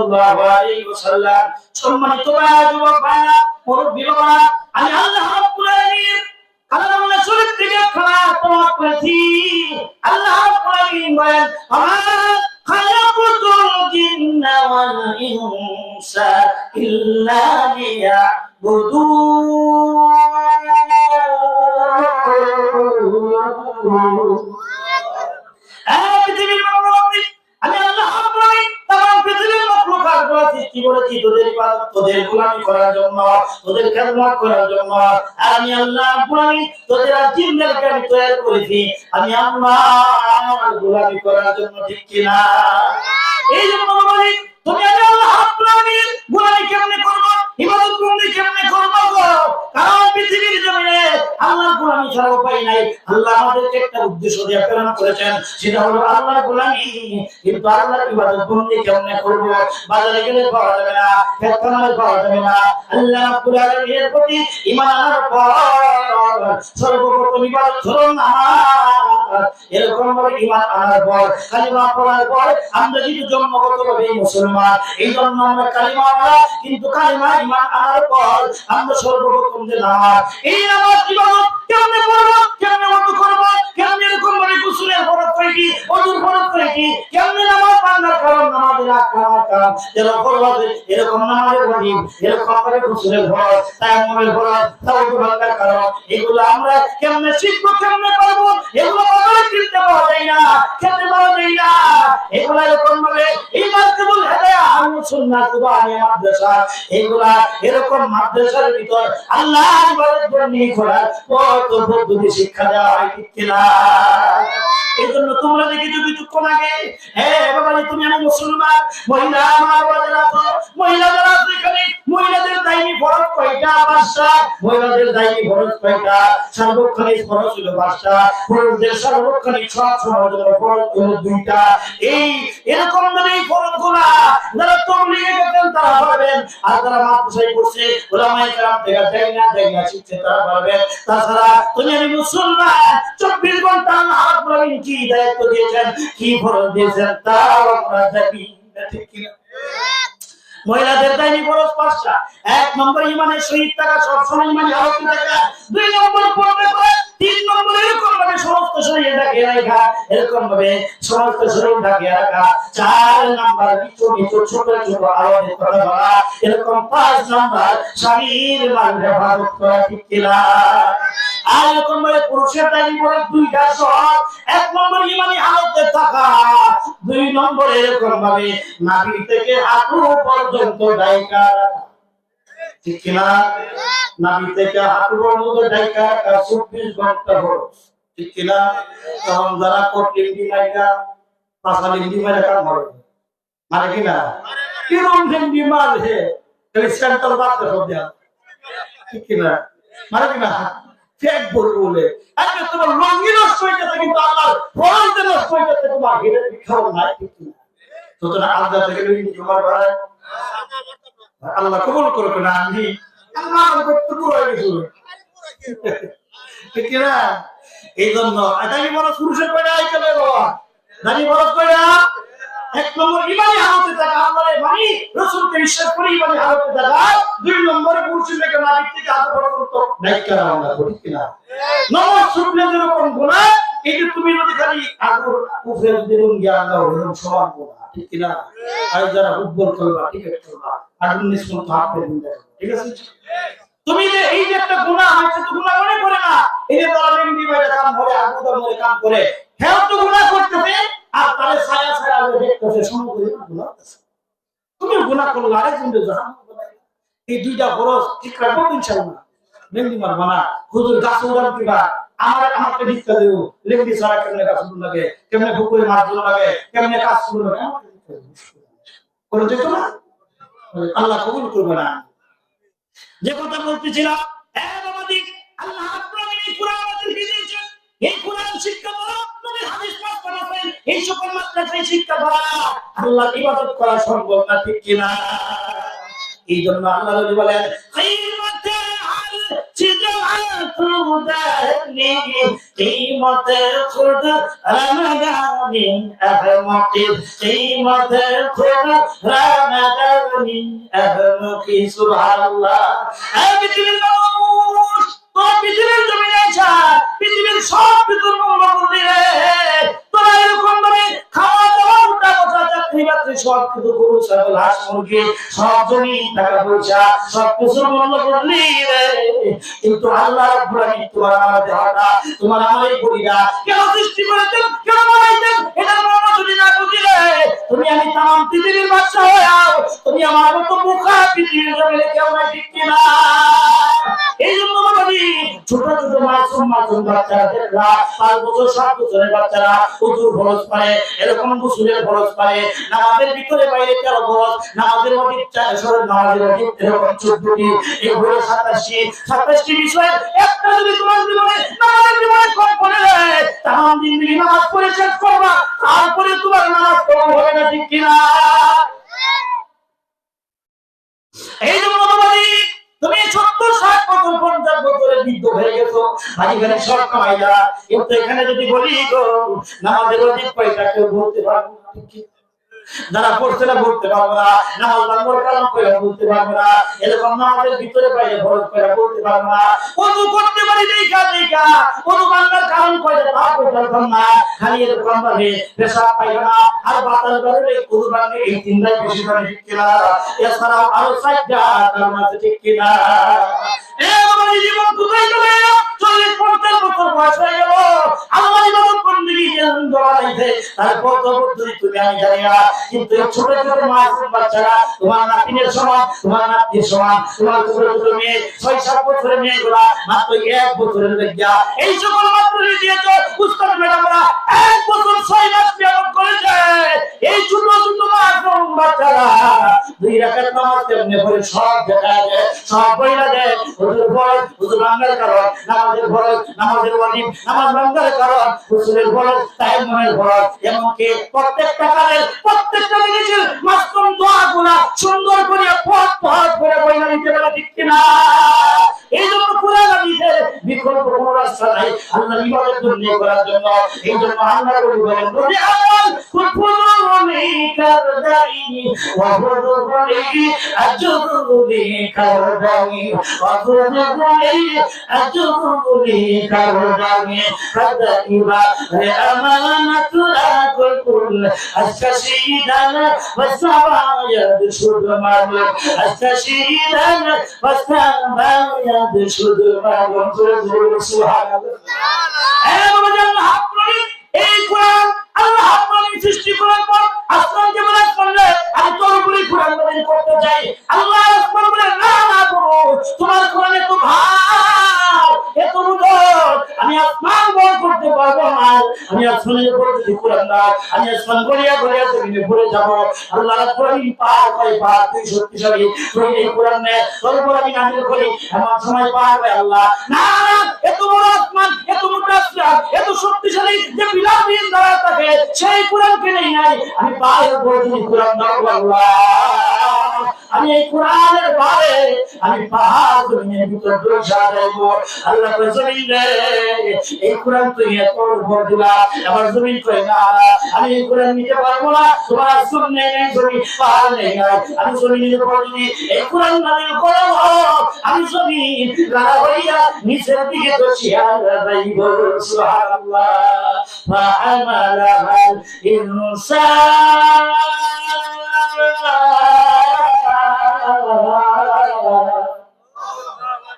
সাল্লাল্লাহু আলাইহি ওয়াসাল্লাম। সম্মানিত যুবক ভাইরা, মুরব্বি বাবারা, আমি আল্লাহ রাব্বুল আলামিন কালামুল্লাহ শরীফ থেকে খারাপ তোমার করেছি। আল্লাহ রাব্বুল আলামিন বলেন, আমা খালাকুতুল জিন্না ওয়াল ইনসা ইল্লা লিয়াবুদুন। পৃথিবীর মানবী, আমি আল্লাহ রাব্বুল আলামিন তাম পৃথিবীর মাখলুকাত গুলো সৃষ্টি করেছি তোদের ইবাদত, তোদের গোলামি করার জন্য, তোদের খেদমত করার জন্য। আর আমি আল্লাহ রাব্বুল আলামিন তোদের জিনদেরকে আমি তৈরি করেছি আমি আল্লাহর গোলামি করার জন্য, ঠিক কি না? এই জন্য বলি, তুমি আল্লাহ রাব্বুল আলামিন গোলামি কেমনে করবে, ইবাদত কেমনে করবে? কারণ পৃথিবীর জমিনে আল্লাহর গোলামি ছাড়া উপায় নাই। আল্লাহ আমাদেরকে একটা উদ্দেশ্য দিয়ে প্রেরণ করেছেন, সেটা হলো আল্লাহর গোলামি। কিন্তু আল্লাহর ইবাদত বন্দি কেমনে করব? বাজারে গেলে পাওয়া যাবে না, খেতখানায় পাওয়া যাবে না। আল্লাহ রাব্বুল আলামিনের প্রতি ঈমান আনার পর সর্বপ্রথম ইবাদত হলো নামাজ। এরকম ভাবে ঈমান আনার পর, কালিমা পড়ার পর আমরা যদি জন্মগতভাবে মুসলমান, এই জন্য আমরা কালিমা পড়া, কিন্তু কালিমা ঈমান আনার পর আমরা সর্বপ্রথম যে নামাজ, এই নামাজ ইবাদত কেমনে করব, কেমনে ওযু করব, কেমনে এরকম ভাবে গোসলের ফরজ কয়টি, ওযুর ফরজ কয়টি, কেমনে নামাজ পড়ার কারণ, নামাজের আকাম এরকম ভাবে, এরকম নামাজের ওয়াজিব, এরকম ভাবে গোসলের ফরজ, তায়াম্মুমের ফরজ, তাওয়াজ্জু করার কারণ, এগুলো আমরা কেমনে শিখব, কেমনে করব? এগুলো আমরা চিনতে পাওয়া যায় না, খেতে পাওয়া যায় না। এগুলো এরকম ভাবে এই মাসবুল হেদায়া আহলুস সুন্নাহ ওয়াল মাদ্রাসা, এগুলা এরকম মাদ্রাসার ভিতর আল্লাহর ইবাদত বন্দি করার কত পদ্ধতি শিক্ষা দেওয়া হয়, ঠিক কি না? এইজন্য তোমরা দেখি কিছুক্ষণ আগে, বাবা তুমি আমি মুসলমান, মহিলা আমার বাজারে আছো, মহিলাদের আছে এখানে, মহিলাদের দায়ী ফরজ কয়টা? 5টা। মহিলাদের দায়ী ফরজ কয়টা? সার্বক্ষণিক ফরজ হলো 5টা। পুরুষদের সার্বক্ষণিক সব সময় জন্য ফরজ হলো 2টা। এই এরকম ভাবে এই ফরজগুলা যারা তাবলীগে গেছেন তারা পারবেন, আর যারা মাদ্রাসায় পড়ছে উলামায়ে কেরাম থেকে জায়গা শিখছে তারা পারবেন। তাছাড়া তুমি আমি মুসলমান, 24 ঘন্টা আল্লাহ রাব্বুল আলামিন কি দায়িত্ব দিয়েছেন, কি ফরজ দিয়েছেন তাও আমরা জানি না, ঠিক কি না? মহিলাদের দায়ী ফরজ 5টা। 1 নম্বর ঈমানের সহিত থাকা, সব সময় ঈমানে হালতে থাকা। 2 নম্বর পড়তে পারে। 3 নম্বর এরকম ভাবে সমস্ত শরীরে ঢাকে রাখা, এরকম ভাবে সমস্ত শরীর ঢাকে রাখা। 4 নম্বর নিচু ছোট ছোট আওয়াজে কথা বলা। এরকম 5 নম্বর শরীর মানে হেফাজত করা, ঠিক কি না? আর এরকম ভাবে পুরুষের দায়ী ফরজ 2টা সব। 1 নম্বর ঈমানি হালতে থাকা। 2 নম্বর এরকম ভাবে নাভি থেকে হাঁটু পর্যন্ত ঢাকা রাখা, ঠিক কি না? নাভি থেকে হাঁটু পর্যন্ত ঢাকা রাখা 24 ঘন্টা ফরজ, ঠিক কি না? তখন যারা কোটলিঙ্গি মাইরা, পাশালিঙ্গি মাইরা কাম করে, মানে কি না? কিরম লিঙ্গি মারে, তাহলে সেন্টার বাদ সব দেয়া, ঠিক কি না? মানে কি না? ফেক বলে আজকে তোমার লঙ্গি নষ্ট হয়ে গেছে, কিন্তু আল্লাহর ফরজ নষ্ট হয়ে গেছে, তোমার হিরের বিখাও নাই, ঠিক কি না? সুতরাং আল্লাহ থেকে জমা করায় আল্লাহ কবুল করবে না। আমি আল্লাহ করতে পুরো গেছিল, ঠিক না? এই জন্য দাঁড়িয়ে বড় পুরুষের কয়টা আইকেলে বাবা, দাঁড়িয়ে বড় কয়টা? 1 নম্বর ঈমানি হালতে থাকা, আল্লাহর বাণী রাসূলকে বিশ্বাস করে ঈমানি হালতে থাকা। 2 নম্বর পুরুষের থেকে নারী থেকে হাত পর্যন্ত ঢাকা রাখা, ঠিক না? নামাজ ছুটলে যেরকম গুনাহ, এই যে তুমি যদি খালি আগুর উপরে দিলুন জ্ঞান দাও এরকম সমান গুনাহ, ঠিক কি না? আর যারা ফুটবল খেলবা, ক্রিকেট খেলবা, আগুন নিষ্পন্ন হাত পেয়ে দেখো, ঠিক আছে? তুমি যে এই যে একটা গুনাহ আছে, তো গুনাহ মনে করে না, এই যে তারা লিঙ্গি বাইরে কাম করে, আগুদার মধ্যে কাম করে, হেও তো গুনাহ করতেছে, আর তারে ছায়া ছায়া দেখতেছে, সমগ্র গুনাহ আছে। তুমি গুনাহ করলে আরেকজন জাহান্নামে। এই 2টা ফরজ ঠিক রাখবো ইনশাআল্লাহ। লিঙ্গি মারবা না, হুজুর গাছ উড়ান দিবা, আমাকে ভিক্ষা দেও, লিঙ্গি ছাড়া কেমনে গাছ উড়ান লাগে, কেমনে পুকুরে মাছ ধরা লাগে, কেমনে কাজ শুরু লাগে, করে যেত না, আল্লাহ কবুল করবে না। যে কথা বলতেছিলাম, বাবাজি, আল্লাহ রাব্বুল আলামিন কুরআন আমাদেরকে দিয়েছেন, এই কুরআন শিক্ষা দাও, নবীর হাদিস পাঠ করাবেন, এই সকল মাদ্রাসায় শিক্ষা দাও, আল্লাহর ইবাদত করা সম্ভব না, ঠিক কি না? এই জন্য আল্লাহ নবী বলেন, খায়রুল সিজআতু دهني قيمة خذ رمضان أهمك قيمة خذ رمضان أهمك سبحان الله পৃথিবীর জমিনে আসা পৃথিবীর সব কিছুর মঙ্গল দিলে তোরা এরকম ভাবে খাওয়া দাওয়া উঠা বসা চাকরি বাকরি সব কিছু গরু ছাগল হাঁস মুরগি সব জমি টাকা পয়সা সব কিছুর মঙ্গল করলি রে কিন্তু আল্লাহ রাব্বুল আলামিন তোমার আমার দেহটা তোমার আমার এই বডিটা কেন সৃষ্টি করেছেন কেন বানাইছেন এটার মর্ম যদি না বুঝিলে তুমি আমি তাম পৃথিবীর বাদশা হও তুমি আমার মতো মুখা পৃথিবীর জমিনে কেউ নাই ঠিক কিনা এই জন্য বলি ছোট ছোট মাসুম বাচ্চারা 5 বছর 7 বছরের বাচ্চারা উজুর ফরজ পায় এরকম গোসলের ফরজ পায় নামাজের ভিতরে বাইরে 13 ফরজ নামাজের মধ্যে 4 নামাজের মধ্যে এরকম 14টি এই হলো 27টি বিষয় একটা যদি তোমার জীবনে নামাজের জীবনে কম পড়ে তাহলে জিন্দেগি নামাজ পড়ে শেষ করবা তারপরে তোমার নামাজ কম হবে না ঠিক কিনা এই জন্য বলি তুমি 70-60 বছর 50 বছরের বৃদ্ধ হয়ে গেছো এখানে সব কামাইলা কিন্তু এখানে যদি বলি গো নামাজের অধিক পয়সা কেউ বলতে পারবো না যারা পড়ছে না বলতে পারবো না নামাজ বাংলার কালাম করে বলতে পারবো না এরকম নামাজের ভিতরে বাইরে ভরত করে বলতে পারবো না ওযু করতে পারি দেখা ওযু বাংলার কালাম করে তা বলতে পারবো না খালি এরকম ভাবে পেশাব পাইও না আর বাতাস ধরে ওযু বাংলা এই তিনটাই বেশি করে ঠিক কিনা এছাড়াও আরো 4টা কালাম আছে ঠিক কিনা আমার জীবন কোথায় চলে গেল 40-50 বছর বয়স হয়ে গেল আমার ইবাদত বندگی দৌড়াইতে তারপর তো বুদ্ধি তুমি আমি জানি না কিন্তু ছোট ছোট মাসুম বাচ্চারা তোমার নাতিনের সমান তোমার নাতির সমান তোমার ছোট ছোট মেয়ে 6-7 বছরের মেয়েগুলা মাত্র 1 বছরের বাচ্চা এই সকল মাত্র দিয়েছো উস্তাদ ম্যাডামরা 1 বছর 6 মাস বিয়াদত করেছে এই ছোট ছোট মাসুম বাচ্চারা 2 রাকাত নামাজ কেমনে পড়ে সব দেখায় সব বইলা দেয় ওদের ফরজ ওদের বাংলার কারণ নামাজের ফরজ নামাজের ওয়াজিব নামাজ বাংলার কারণ গোসলের ফরজ তায়াম্মুমের ফরজ এমনকি প্রত্যেকটা কালের প্রত্যেকটা জিনিসের মাসুম দোয়াগুলো সুন্দর করে পথ করে বইলা নিতে পারে ঠিক কিনা এই জন্য কোরআন হাদিসে বিকল্প কোনো রাস্তা নাই আল্লাহর ইবাদত করার জন্য এই জন্য আল্লাহ বলেন যদি আমল কুফুরুনি কারদাই ওয়া হুজুরি আজরুলি কারদাই ওয়া হুজুরি আজরুলি কারদাই ফাদাইবা রে আমানাতুরা কুল আশশিদান ওয়াসাবায়াদ শুদমাল আশশিদান ওয়াসাবায়াদ শুধু মাগন করে সুবহানাল্লাহ আল্লাহ আপনি এই কোরআন আল্লাহ আপনি সৃষ্টি করার পর আসমান যেমন করলে আমি তোর উপরে কোরআন নাযিল করতে চাই আল্লাহ আসমান বলে না না তোমার কোরআনে তো ভার এত মুদত আমি আসমান বল করতে পারবো না আমি আসমানের উপরে যদি কোরআন দাও আমি আসমান গড়িয়া গড়িয়া জমিনে পড়ে যাব আল্লাহ রাব্বুল আলামিন পার হয় পার তুই শক্তিশালী তুই এই কোরআনে তোর উপর আমি নাযিল করি এমন সময় পার হয় আল্লাহ না এত বড় আসমান এত মোটা আসমান এত শক্তিশালী যে বিলাসহীন দ্বারা থাকে সেই কোরআনকে নেই নাই আমি পায়ের উপর যদি কোরআন দাও আল্লাহ আমি এই কোরআনের বারে আমি পাহাড় জমিনের ভিতর দোষা দেব আল্লাহ কই জমিন রে এই কোরআন তুই এত উপর দিলা আমার জমিন কই না আমি এই কোরআন নিতে পারবো না তোমার শুননে নেই জমি পাহাড় নেই আমি জমিনের উপর যদি এই কোরআন নাযিল করো আমি জমিন রাড়া হইয়া নিচের দিকে বসিয়া যাইব সুবহানাল্লাহ ফাআমালাল ইনসান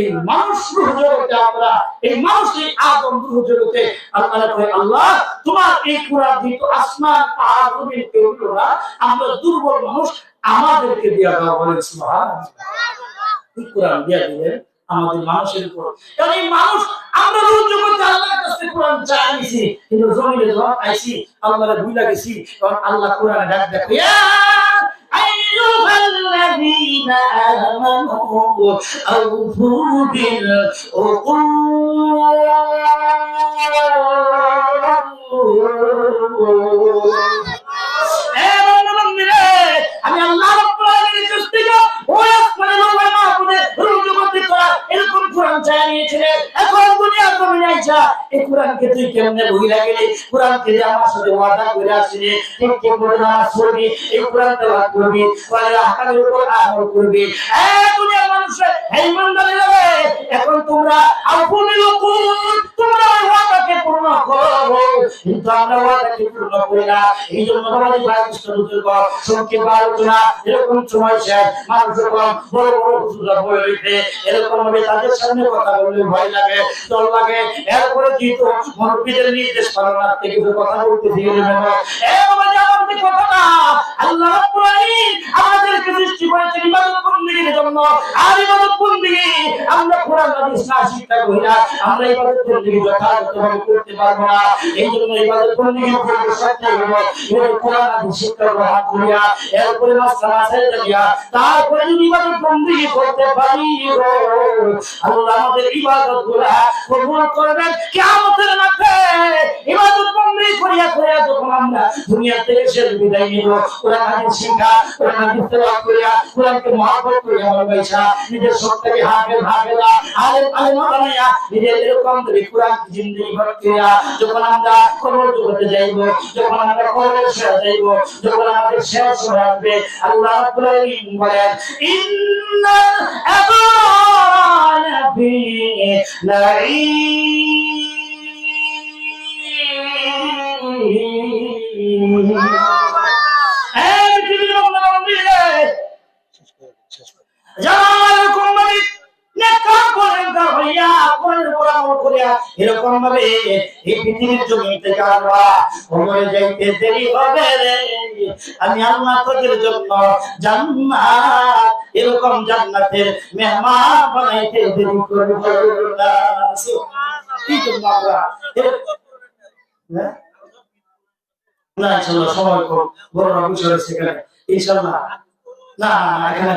এই মানুষ রূহ জগতে আমরা এই মানুষই আদম রূহ জগতে আল্লাহ কয় আল্লাহ তোমার এই কোরআন দিত আসমান পাহাড় জমিন কেউ দিল না আমরা দুর্বল মানুষ আমাদেরকে দিয়া দাও বলেন সুবহানাল্লাহ এই কোরআন দিয়া দিলেন আমাদের মানুষের উপর কারণ এই মানুষ আমরা রূহ জগতে আল্লাহর কাছে কোরআন চাইছি কিন্তু জমিনে যখন আইছি আল্লাহরে ভুলে গেছি কারণ আল্লাহ কোরআনে ডাক দেয় ইয়া الذين آمنوا أوفوا بالعقود আমি আল্লাহ রাব্বুল আলামিনের কাছ থেকে ওই আসমানের ওই মাহফুজে রূহ জগতে করা এরকম কোরআন চাই নিয়েছিলেন এখন দুনিয়া আয়েশা এই কোরআনকে তুই কেমনে ভুলে গেলি কোরআনকে যে আমার সাথে ওয়াদা করে আসিনি ঠিক ঠিক করে নামাজ পড়বি এই কোরআন তেলাওয়াত করবি কোরআনের আহকামের উপর আমল করবি দুনিয়ার মানুষ এই মন্ডলে যাবে এখন তোমরা আপনি লোক তোমরা ওয়াদাকে পূর্ণ করো কিন্তু আমরা ওয়াদাকে পূর্ণ করি না এই জন্য আমাদের বায়ুষ্ঠ বুজুর্গ সংক্ষেপ আলোচনা এরকম সময় শেষ মানুষ কম বড় বড় হুজুররা বই লিখে এরকম ভাবে তাদের সামনে কথা বললে ভয় লাগে ডর লাগে এরপরে যেহেতু মুরব্বীদের নির্দেশ পালন করতে কিছু কথা বলতে দিয়ে দেবেন আমাদের কথাটা আল্লাহ রাব্বুল আলামিন আমাদেরকে সৃষ্টি করেছেন ইবাদত বন্দেগীর জন্য আর ইবাদত বন্দেগী আমরা কোরআন হাদিস না শিক্ষা করি না আমরা ইবাদত বন্দেগী যথাযথভাবে করতে পারবো না এই জন্য ইবাদত বন্দেগীর উপর সত্যি হলো এই কোরআন হাদিস শিক্ষা গ্রহণ করিয়া এরপরে মাসলা মাসাইল দিয়া তারপরে যদি ইবাদত বন্দেগী করতে পারি আল্লাহ আমাদের ইবাদতগুলো কবুল করবেন কিয়ামতের মাঠে ইবাদত বন্দেগী করিয়া করিয়া যখন আমরা দুনিয়া থেকে শেষ বিদায় নিব কোরআন হাদিস শিক্ষা কোরআন হাদিস তেলাওয়াত করিয়া কোরআনকে মহব্বত করিয়া ভালোবাসা নিজের সত্যকে হাফেজা আলেম বানাইয়া নিজের এরকম করে কোরআন জিন্দেগি ভর করিয়া যখন আমরা কবর জগতে যাইব যখন আমরা কবরে যাইব যখন আমাদের শেষ হয়ে আসবে আল্লাহ রাব্বুল আলামিন বলেন ইন্নাল আবরারা ফি নাঈম এরকম ভাবে এই পৃথিবীর জমি থেকে আমরা কবরে যাইতে দেরি হবে রে আমি আল্লাহ তোদের জন্য জান্নাত এরকম জান্নাতের মেহমান বানাইতে দেরি করব না কি করব আমরা না ইনশাআল্লাহ সময় কম বড় বিষয় সেখানে ইনশাআল্লাহ না এখানে